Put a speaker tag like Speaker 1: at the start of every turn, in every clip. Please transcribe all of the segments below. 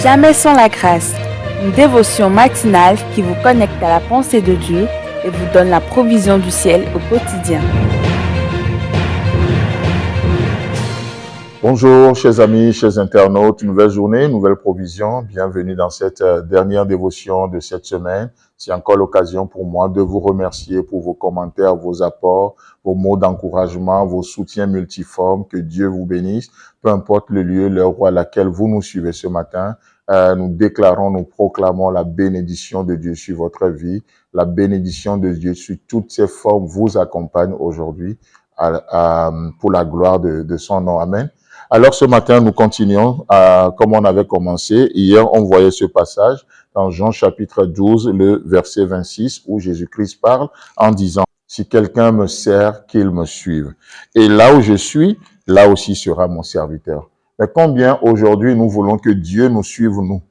Speaker 1: Jamais sans la grâce, une dévotion matinale qui vous connecte à la pensée de Dieu et vous donne la provision du ciel au quotidien.
Speaker 2: Bonjour, chers amis, chers internautes, nouvelle journée, nouvelle provision. Bienvenue dans cette dernière dévotion de cette semaine. C'est encore l'occasion pour moi de vous remercier pour vos commentaires, vos apports, vos mots d'encouragement, vos soutiens multiformes. Que Dieu vous bénisse. Peu importe le lieu, l'heure à laquelle vous nous suivez ce matin, nous déclarons, nous proclamons la bénédiction de Dieu sur votre vie. La bénédiction de Dieu sur toutes ses formes vous accompagne aujourd'hui pour la gloire de son nom. Amen. Alors ce matin, nous continuons comme on avait commencé. Hier, on voyait ce passage dans Jean chapitre 12, le verset 26, où Jésus-Christ parle en disant « Si quelqu'un me sert, qu'il me suive. Et là où je suis, là aussi sera mon serviteur. » Mais combien aujourd'hui nous voulons que Dieu nous suive, nous?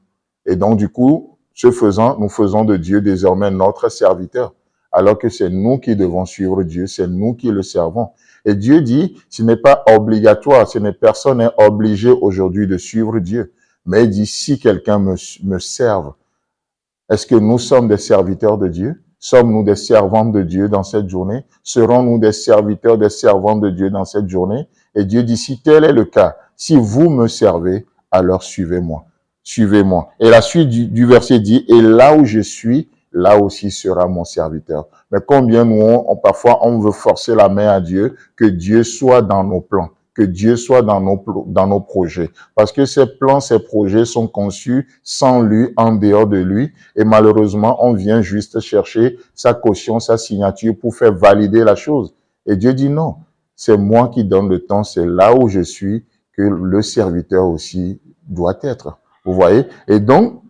Speaker 2: Et donc du coup, ce faisant, nous faisons de Dieu désormais notre serviteur. Alors que c'est nous qui devons suivre Dieu, c'est nous qui le servons. Et Dieu dit, ce n'est pas obligatoire, personne n'est obligé aujourd'hui de suivre Dieu. Mais il dit, si quelqu'un me serve, est-ce que nous sommes des serviteurs de Dieu? Sommes-nous des servantes de Dieu dans cette journée? Serons-nous des serviteurs, des servantes de Dieu dans cette journée? Et Dieu dit, si tel est le cas, si vous me servez, alors suivez-moi. Suivez-moi. Et la suite du verset dit, et là où je suis, là aussi sera mon serviteur. Mais combien nous, parfois, on veut forcer la main à Dieu, que Dieu soit dans nos plans, que Dieu soit dans nos projets. Parce que ces plans, ces projets sont conçus sans lui, en dehors de lui. Et malheureusement, on vient juste chercher sa caution, sa signature pour faire valider la chose. Et Dieu dit non, c'est moi qui donne le temps, c'est là où je suis que le serviteur aussi doit être. Vous voyez? Et donc,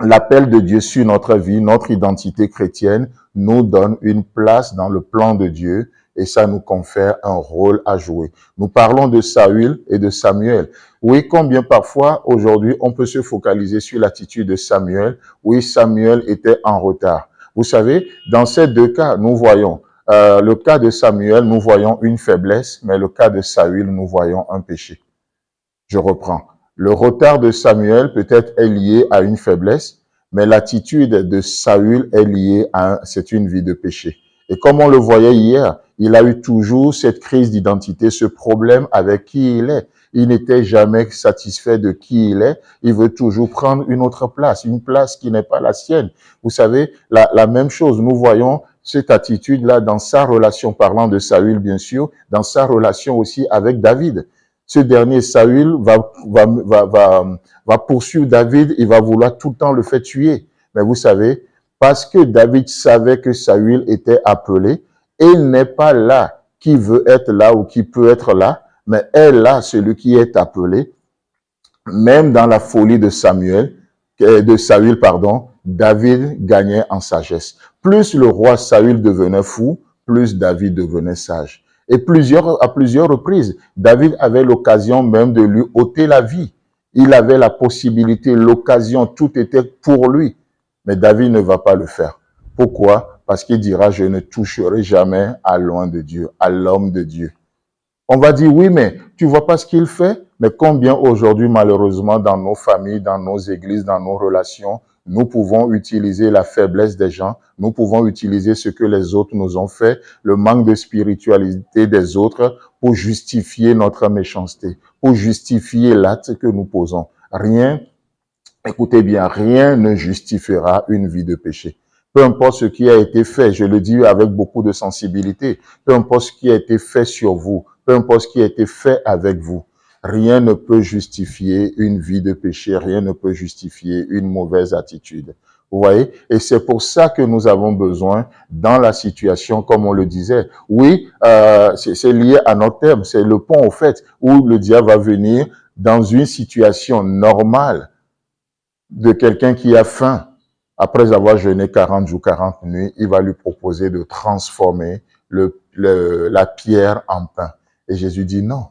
Speaker 2: l'appel de Dieu sur notre vie, notre identité chrétienne, nous donne une place dans le plan de Dieu et ça nous confère un rôle à jouer. Nous parlons de Saül et de Samuel. Oui, combien parfois, aujourd'hui, on peut se focaliser sur l'attitude de Samuel. Oui, Samuel était en retard. Vous savez, dans ces deux cas, nous voyons, le cas de Samuel, nous voyons une faiblesse, mais le cas de Saül, nous voyons un péché. Je reprends. Le retard de Samuel peut-être est lié à une faiblesse, mais l'attitude de Saül est liée c'est une vie de péché. Et comme on le voyait hier, il a eu toujours cette crise d'identité, ce problème avec qui il est. Il n'était jamais satisfait de qui il est. Il veut toujours prendre une autre place, une place qui n'est pas la sienne. Vous savez, la même chose, nous voyons cette attitude-là dans sa relation, parlant de Saül bien sûr, dans sa relation aussi avec David. Ce dernier, Saül, va poursuivre David, il va vouloir tout le temps le faire tuer. Mais vous savez, parce que David savait que Saül était appelé, il n'est pas là qui veut être là ou qui peut être là, mais est là celui qui est appelé. Même dans la folie de Saül, David gagnait en sagesse. Plus le roi Saül devenait fou, plus David devenait sage. Et à plusieurs reprises, David avait l'occasion même de lui ôter la vie. Il avait la possibilité, l'occasion, tout était pour lui. Mais David ne va pas le faire. Pourquoi? Parce qu'il dira, je ne toucherai jamais à loin de Dieu, à l'homme de Dieu. On va dire, oui, mais tu vois pas ce qu'il fait? Mais combien aujourd'hui, malheureusement, dans nos familles, dans nos églises, dans nos relations, nous pouvons utiliser la faiblesse des gens, nous pouvons utiliser ce que les autres nous ont fait, le manque de spiritualité des autres pour justifier notre méchanceté, pour justifier l'acte que nous posons. Rien, écoutez bien, rien ne justifiera une vie de péché. Peu importe ce qui a été fait, je le dis avec beaucoup de sensibilité, peu importe ce qui a été fait sur vous, peu importe ce qui a été fait avec vous, rien ne peut justifier une vie de péché, rien ne peut justifier une mauvaise attitude. Vous voyez? Et c'est pour ça que nous avons besoin, dans la situation, comme on le disait, oui, c'est lié à notre thème, c'est le pont au fait, où le diable va venir dans une situation normale de quelqu'un qui a faim. Après avoir jeûné 40 jours, 40 nuits, il va lui proposer de transformer la pierre en pain. Et Jésus dit non,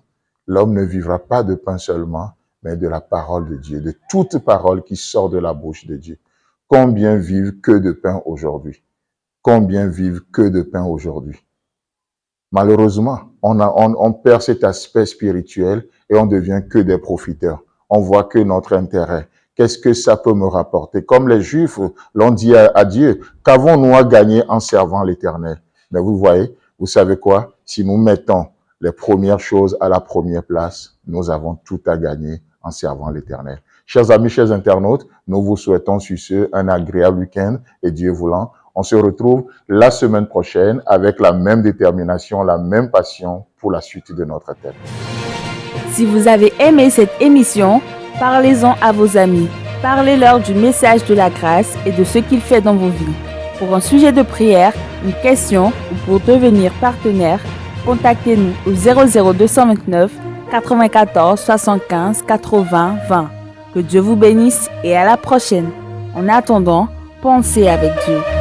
Speaker 2: l'homme ne vivra pas de pain seulement, mais de la parole de Dieu, de toute parole qui sort de la bouche de Dieu. Combien vivent que de pain aujourd'hui? Combien vivent que de pain aujourd'hui? Malheureusement, on perd cet aspect spirituel et on devient que des profiteurs. On voit que notre intérêt. qu'est-ce que ça peut me rapporter? Comme les Juifs l'ont dit à Dieu, qu'avons-nous à gagner en servant l'Éternel? Mais vous voyez, vous savez quoi? Si nous mettons les premières choses à la première place, nous avons tout à gagner en servant l'Éternel. Chers amis, chers internautes, nous vous souhaitons sur ce un agréable week-end et Dieu voulant, on se retrouve la semaine prochaine avec la même détermination, la même passion pour la suite de notre thème.
Speaker 1: Si vous avez aimé cette émission, parlez-en à vos amis. Parlez-leur du message de la grâce et de ce qu'il fait dans vos vies. Pour un sujet de prière, une question ou pour devenir partenaire, contactez-nous au 00229 94 75 80 20. Que Dieu vous bénisse et à la prochaine. En attendant, pensez avec Dieu.